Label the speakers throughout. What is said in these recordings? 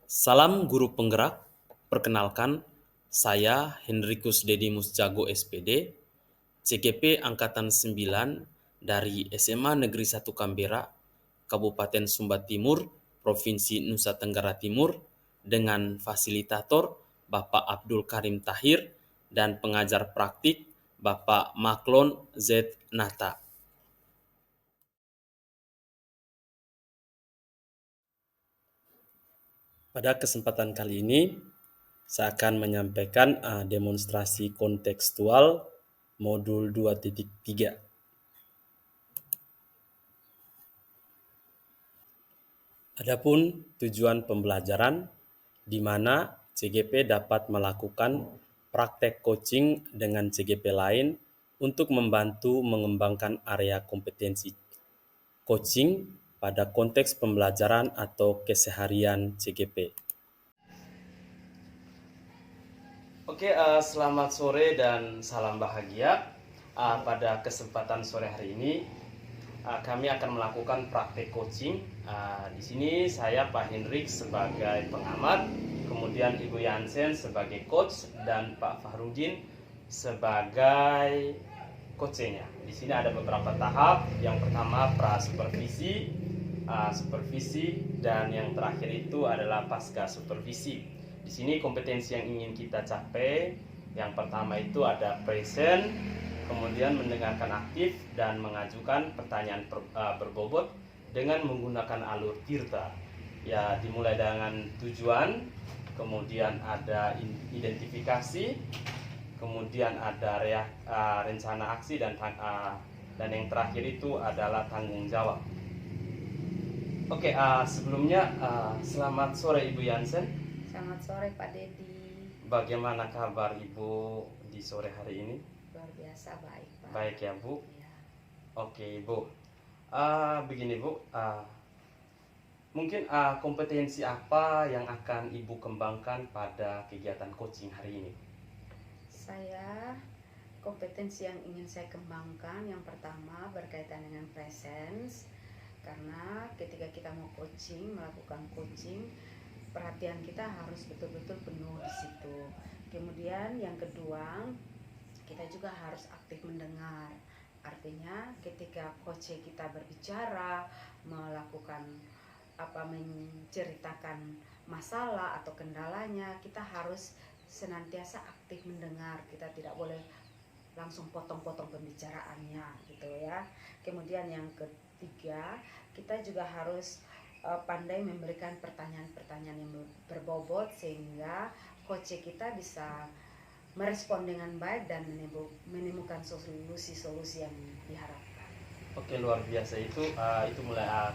Speaker 1: Salam guru penggerak, perkenalkan saya Henrikus Dedimus Jago SPD, CGP Angkatan 9 dari SMA Negeri 1 Canberra, Kabupaten Sumba Timur, Provinsi Nusa Tenggara Timur, dengan fasilitator Bapak Abdul Karim Tahir dan pengajar praktik Bapak Maklon Z. Nata. Pada kesempatan kali ini, saya akan menyampaikan demonstrasi kontekstual modul 2.3. Adapun tujuan pembelajaran di mana CGP dapat melakukan praktek coaching dengan CGP lain untuk membantu mengembangkan area kompetensi coaching pada konteks pembelajaran atau keseharian CGP. Oke, selamat sore dan salam bahagia. Pada kesempatan sore hari ini, kami akan melakukan praktek coaching. Di sini saya Pak Hendrik sebagai pengamat, kemudian Ibu Yansen sebagai coach dan Pak Fahrudin sebagai coachnya. Di sini ada beberapa tahap. Yang pertama pra-supervisi, supervisi, dan yang terakhir itu adalah pasca supervisi. Di sini kompetensi yang ingin kita capai, yang pertama itu ada present, kemudian mendengarkan aktif dan mengajukan pertanyaan berbobot dengan menggunakan alur tirta. Ya, dimulai dengan tujuan, kemudian ada identifikasi, kemudian ada rencana aksi, dan yang terakhir itu adalah tanggung jawab. Oke, sebelumnya selamat sore Ibu Yansen.
Speaker 2: Selamat sore Pak Dedi.
Speaker 1: Bagaimana kabar Ibu di sore hari ini?
Speaker 2: Luar biasa baik Pak.
Speaker 1: Baik ya Bu.
Speaker 2: Ya.
Speaker 1: Oke Ibu. Begini Bu, mungkin kompetensi apa yang akan Ibu kembangkan pada kegiatan coaching hari ini?
Speaker 2: Kompetensi yang ingin saya kembangkan yang pertama berkaitan dengan presence, karena ketika kita mau melakukan coaching, perhatian kita harus betul-betul penuh di situ. Kemudian yang kedua, kita juga harus aktif mendengar. Artinya ketika coach kita berbicara, menceritakan masalah atau kendalanya, kita harus senantiasa aktif mendengar. Kita tidak boleh langsung potong-potong pembicaraannya gitu ya. Kemudian yang ketiga, kita juga harus pandai memberikan pertanyaan-pertanyaan yang berbobot sehingga coach kita bisa merespon dengan baik dan menemukan solusi-solusi yang diharapkan.
Speaker 1: Oke, luar biasa itu mulai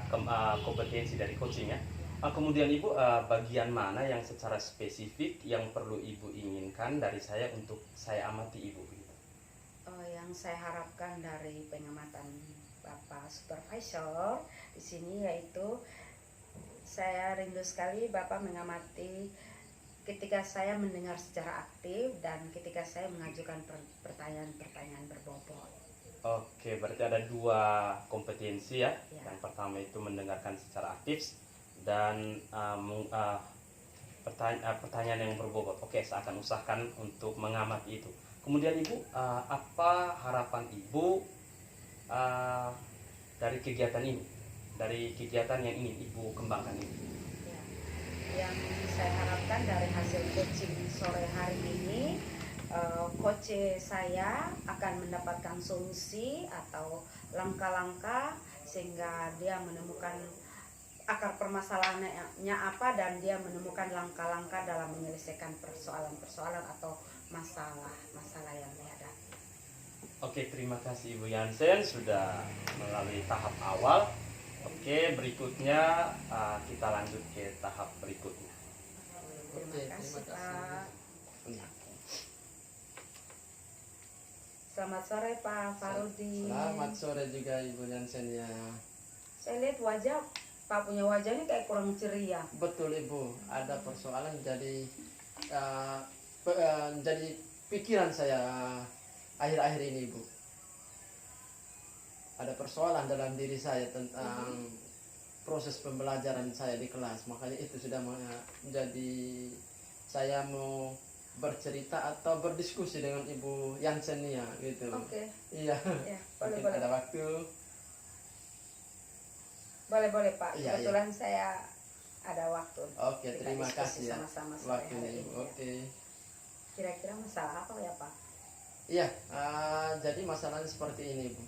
Speaker 1: kompetensi dari coaching ya. Kemudian Ibu, bagian mana yang secara spesifik yang perlu Ibu inginkan dari saya untuk saya amati Ibu?
Speaker 2: Yang saya harapkan dari pengamatan Bapak Supervisor di sini yaitu saya rindu sekali Bapak mengamati ketika saya mendengar secara aktif dan ketika saya mengajukan pertanyaan-pertanyaan berbobot.
Speaker 1: Oke, berarti ada dua kompetensi ya. Yang pertama itu mendengarkan secara aktif dan pertanyaan yang berbobot. Oke, saya akan usahakan untuk mengamati itu. Kemudian Ibu, apa harapan Ibu dari kegiatan ini, dari kegiatan yang ingin Ibu kembangkan ini?
Speaker 2: Yang saya harapkan dari hasil coaching sore hari ini, coach saya akan mendapatkan solusi atau langkah-langkah sehingga dia menemukan akar permasalahannya apa dan dia menemukan langkah-langkah dalam menyelesaikan persoalan-persoalan atau masalah yang dihadapi.
Speaker 1: Oke, terima kasih Ibu Yansen sudah melalui tahap awal. Oke, berikutnya kita lanjut ke tahap berikutnya.
Speaker 2: Terima kasih Pak. Selamat sore Pak Fahrudin.
Speaker 3: Selamat sore juga Ibu Yansen ya.
Speaker 2: Saya lihat Pak punya wajah ini kayak kurang ceria.
Speaker 3: Betul Ibu, ada persoalan jadi pikiran saya akhir-akhir ini Ibu. Ada persoalan dalam diri saya tentang proses pembelajaran saya di kelas. Makanya itu sudah menjadi saya mau bercerita atau berdiskusi dengan Ibu Yansenia gitu.
Speaker 2: Oke.
Speaker 3: Iya.
Speaker 2: Ya, boleh
Speaker 3: Mungkin
Speaker 2: boleh.
Speaker 3: ada waktu.
Speaker 2: Boleh Pak.
Speaker 3: Iya,
Speaker 2: Kebetulan saya ada waktu.
Speaker 3: Oke,
Speaker 2: Kita
Speaker 3: terima
Speaker 2: diskusi
Speaker 3: kasih ya
Speaker 2: sama-sama sore
Speaker 3: waktunya
Speaker 2: hari
Speaker 3: Ibu.
Speaker 2: ini, ya.
Speaker 3: Oke.
Speaker 2: Kira-kira masalah apa ya Pak?
Speaker 3: Iya, jadi masalahnya seperti ini Bu.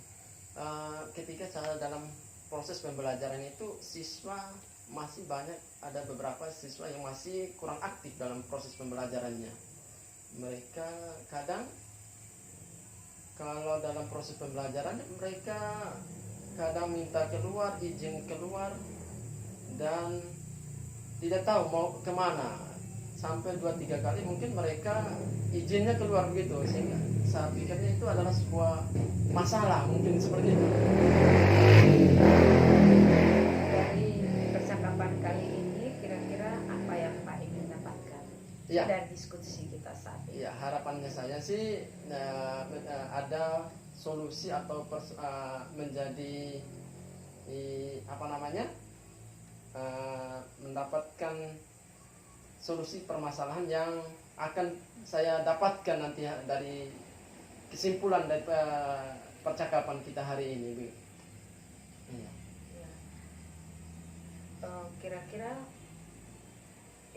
Speaker 3: Ketika saya dalam proses pembelajaran itu siswa masih banyak, ada beberapa siswa yang masih kurang aktif dalam proses pembelajarannya. Mereka kadang kalau dalam proses pembelajaran mereka kadang minta keluar, izin keluar, dan tidak tahu mau kemana. Sampai 2-3 kali mungkin mereka izinnya keluar begitu, sehingga saya pikirnya itu adalah sebuah masalah, mungkin seperti itu.
Speaker 2: Dari percakapan kali ini kira-kira apa yang Pak ingin dapatkan
Speaker 3: Iya.
Speaker 2: dari diskusi kita saat ini?
Speaker 3: Ya, harapannya saya sih ada solusi atau menjadi apa namanya, mendapatkan solusi permasalahan yang akan saya dapatkan nanti dari kesimpulan dari percakapan kita hari ini, Bu. Iya.
Speaker 2: Ya. Kira-kira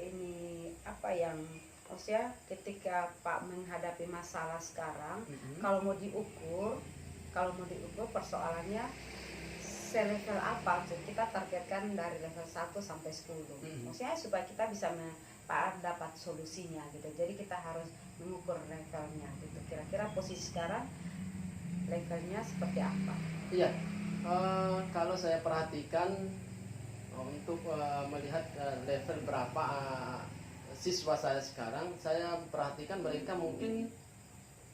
Speaker 2: ini apa yang maksudnya ketika Pak menghadapi masalah sekarang, kalau mau diukur persoalannya selevel apa tuh, kita targetkan dari level 1 sampai 10. Maksudnya supaya kita bisa Pak dapat solusinya gitu. Jadi kita harus mengukur levelnya gitu. Kira-kira posisi sekarang levelnya seperti apa?
Speaker 3: Iya, kalau saya perhatikan untuk melihat level berapa siswa saya sekarang, saya perhatikan mereka mungkin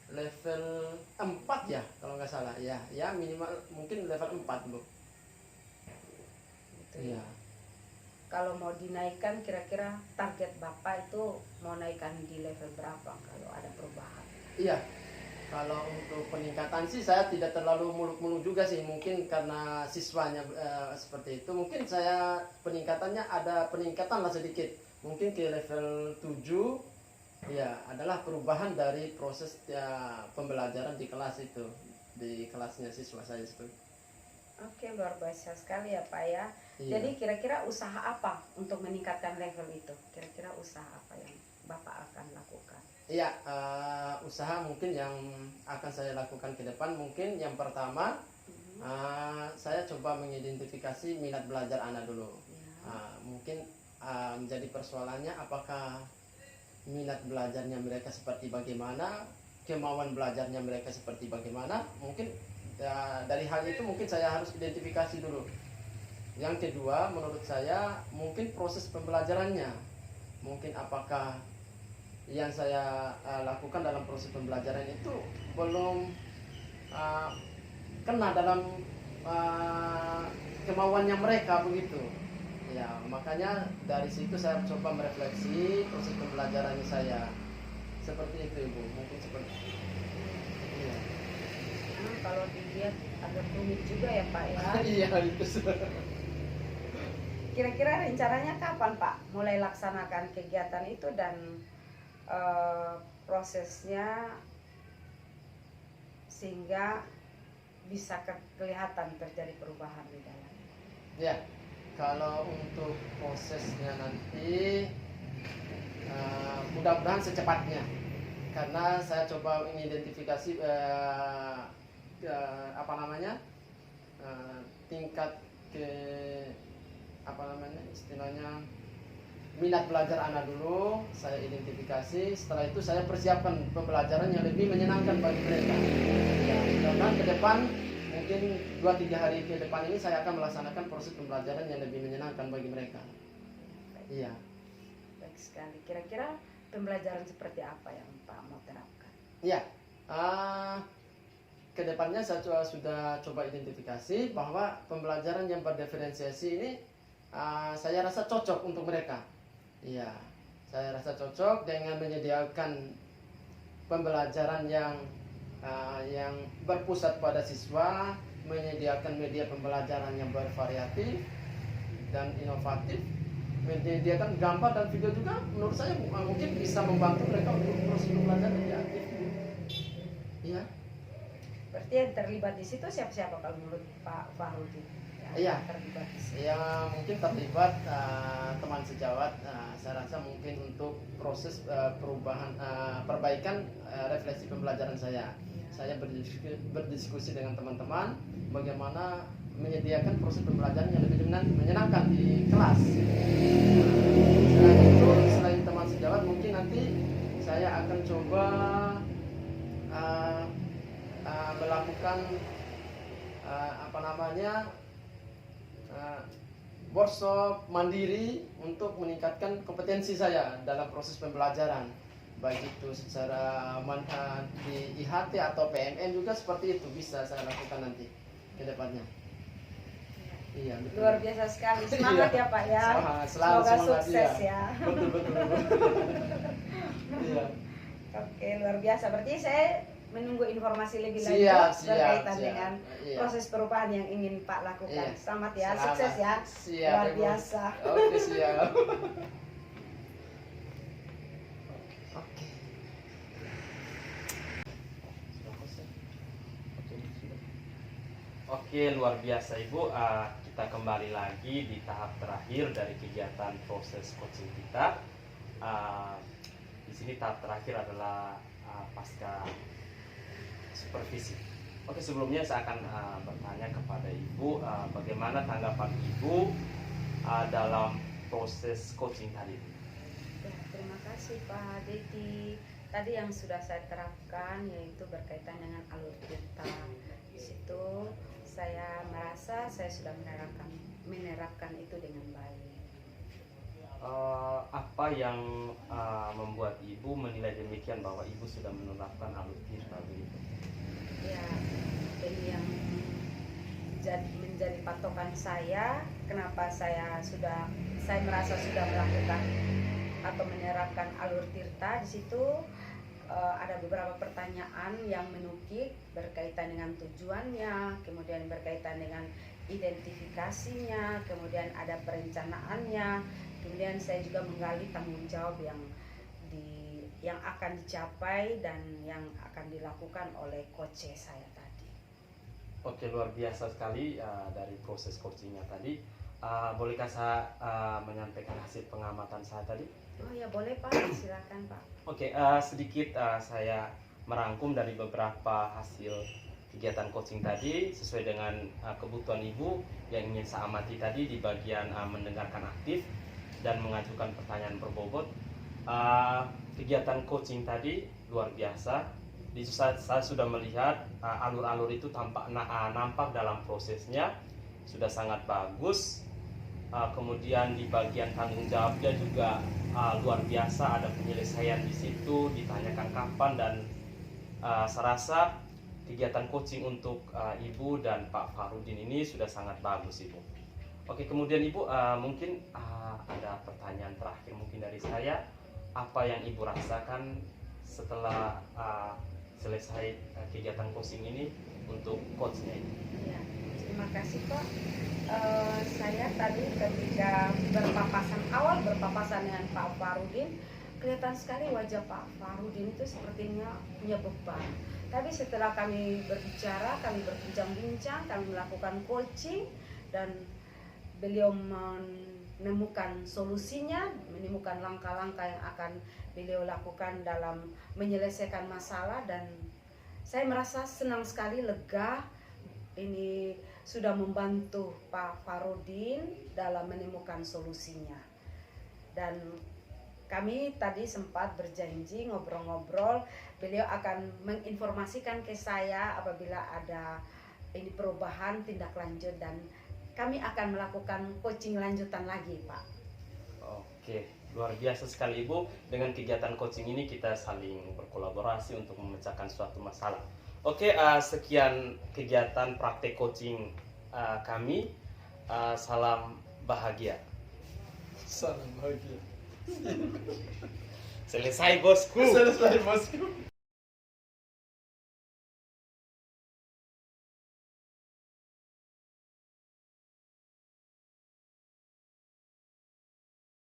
Speaker 3: level 4 ya, kalau nggak salah ya, ya minimal mungkin level 4 Bu.
Speaker 2: Gitu.
Speaker 3: Iya.
Speaker 2: Kalau mau dinaikkan kira-kira target Bapak itu mau naikkan di level berapa kalau ada perubahan?
Speaker 3: Iya. Kalau untuk peningkatan sih saya tidak terlalu muluk-muluk juga sih, mungkin karena siswanya seperti itu. Mungkin saya peningkatannya ada peningkatan lah sedikit. Mungkin ke level 7 ya adalah perubahan dari proses pembelajaran di kelas itu, di kelasnya siswa saya itu.
Speaker 2: Oke, luar biasa sekali ya Pak ya.
Speaker 3: Iya.
Speaker 2: Jadi kira-kira usaha apa untuk meningkatkan level itu? Kira-kira usaha apa yang Bapak akan lakukan?
Speaker 3: Iya, usaha mungkin yang akan saya lakukan ke depan, mungkin yang pertama saya coba mengidentifikasi minat belajar anak dulu.
Speaker 2: Ya.
Speaker 3: Mungkin menjadi persoalannya apakah minat belajarnya mereka seperti bagaimana, kemauan belajarnya mereka seperti bagaimana. Mungkin dari hal itu mungkin saya harus identifikasi dulu. Yang kedua, menurut saya mungkin proses pembelajarannya, mungkin apakah yang saya lakukan dalam proses pembelajaran itu belum kena dalam kemauannya mereka begitu ya. Makanya dari situ saya coba merefleksi proses pembelajarannya saya seperti itu Ibu, mungkin seperti itu. Iya.
Speaker 2: Kalau dilihat agak rumit juga ya Pak ya.
Speaker 3: Iya itu.
Speaker 2: Kira-kira rencananya kapan Pak mulai laksanakan kegiatan itu dan prosesnya sehingga bisa kelihatan terjadi perubahan di dalam?
Speaker 3: Ya, kalau untuk prosesnya nanti mudah-mudahan secepatnya, karena saya coba mengidentifikasi apa namanya tingkat ke apa namanya istilahnya minat belajar anak dulu saya identifikasi. Setelah itu saya persiapkan pembelajaran yang lebih menyenangkan bagi mereka ya, karena ke depan mungkin 2-3 hari ke depan ini saya akan melaksanakan proses pembelajaran yang lebih menyenangkan bagi mereka. Iya.
Speaker 2: Baik sekali. Kira-kira pembelajaran seperti apa yang Pak mau terapkan?
Speaker 3: Iya. Kedepannya saya sudah coba identifikasi bahwa pembelajaran yang berdiferensiasi ini saya rasa cocok untuk mereka. Iya, saya rasa cocok dengan menyediakan pembelajaran yang berpusat pada siswa, menyediakan media pembelajaran yang bervariatif, dan inovatif, menyediakan gambar dan video juga, menurut saya mungkin bisa membantu mereka untuk proses pembelajaran lebih aktif. Iya.
Speaker 2: Berarti yang terlibat di situ siapa-siapa kalau menurut Pak Farudin?
Speaker 3: Iya.
Speaker 2: Terlibat di situ.
Speaker 3: Ya mungkin terlibat teman sejawat, saya rasa mungkin untuk proses perubahan, perbaikan refleksi pembelajaran saya. Saya berdiskusi dengan teman-teman bagaimana menyediakan proses pembelajaran yang lebih menyenangkan di kelas. Selain itu, selain teman sejawat, mungkin nanti saya akan coba melakukan workshop mandiri untuk meningkatkan kompetensi saya dalam proses pembelajaran, baik itu secara di IHT atau PMN juga seperti itu bisa saya lakukan nanti ke depannya. Iya, betul.
Speaker 2: Luar biasa sekali, semangat ya Pak ya.
Speaker 3: Selalu
Speaker 2: Semoga
Speaker 3: semangat,
Speaker 2: sukses
Speaker 3: iya.
Speaker 2: ya.
Speaker 3: Betul. Iya.
Speaker 2: Oke, luar biasa. Berarti saya menunggu informasi lebih
Speaker 3: Siap,
Speaker 2: lanjut berkaitan
Speaker 3: siap.
Speaker 2: dengan
Speaker 3: Iya.
Speaker 2: proses perubahan yang ingin Pak lakukan.
Speaker 3: Iya.
Speaker 2: Selamat ya,
Speaker 3: Selamat.
Speaker 2: sukses ya.
Speaker 3: Siap,
Speaker 2: Luar
Speaker 3: Ibu.
Speaker 2: biasa.
Speaker 3: Oke, siap. Oke.
Speaker 1: Oke, luar biasa Ibu. Kita kembali lagi di tahap terakhir dari kegiatan proses coaching kita. Di sini tahap terakhir adalah pasca supervisi. Oke, sebelumnya saya akan bertanya kepada Ibu, bagaimana tanggapan Ibu dalam proses coaching tadi?
Speaker 2: Ya, terima kasih Pak Dedi. Tadi yang sudah saya terapkan yaitu berkaitan dengan alur tirta. Di situ saya merasa saya sudah menerapkan itu dengan baik.
Speaker 1: Apa yang membuat Ibu menilai demikian bahwa Ibu sudah menerapkan alur tirta begitu?
Speaker 2: Ya, ini yang menjadi patokan saya. Kenapa saya merasa sudah melakukan atau menerapkan alur tirta. Di situ ada beberapa pertanyaan yang menukik berkaitan dengan tujuannya, kemudian berkaitan dengan identifikasinya, kemudian ada perencanaannya, kemudian saya juga menggali tanggung jawab yang akan dicapai dan yang akan dilakukan oleh coach saya tadi.
Speaker 1: Oke, luar biasa sekali dari proses coachingnya tadi. Bolehkah saya menyampaikan hasil pengamatan saya tadi?
Speaker 2: Oh ya, boleh Pak, silakan Pak.
Speaker 1: Oke, sedikit saya merangkum dari beberapa hasil kegiatan coaching tadi sesuai dengan kebutuhan Ibu yang ingin saya amati tadi di bagian mendengarkan aktif dan mengajukan pertanyaan berbobot. Kegiatan coaching tadi luar biasa. Saya sudah melihat alur-alur itu nampak dalam prosesnya sudah sangat bagus. Kemudian di bagian tanggung jawabnya juga luar biasa, ada penyelesaian di situ, ditanyakan kapan, dan saya rasa kegiatan coaching untuk Ibu dan Pak Farudin ini sudah sangat bagus Ibu. Oke, kemudian Ibu mungkin ada pertanyaan terakhir mungkin dari saya, apa yang Ibu rasakan setelah selesai kegiatan coaching ini untuk coachnya ini?
Speaker 2: Ya, terima kasih Pak. Saya tadi ketika berpapasan dengan Pak Farudin, kelihatan sekali wajah Pak Farudin itu sepertinya punya beban. Tapi setelah kami berbicara, kami berbincang-bincang, kami melakukan coaching, dan beliau menemukan solusinya, menemukan langkah-langkah yang akan beliau lakukan dalam menyelesaikan masalah, dan saya merasa senang sekali, lega. Ini sudah membantu Pak Farudin dalam menemukan solusinya. Dan kami tadi sempat berjanji ngobrol-ngobrol, beliau akan menginformasikan ke saya apabila ada ini perubahan tindak lanjut, dan kami akan melakukan coaching lanjutan lagi Pak.
Speaker 1: Oke, luar biasa sekali Ibu. Dengan kegiatan coaching ini kita saling berkolaborasi untuk memecahkan suatu masalah. Oke, sekian kegiatan praktek coaching kami. Salam bahagia.
Speaker 3: Salam bahagia.
Speaker 1: Selesai bosku.
Speaker 3: Selesai bosku.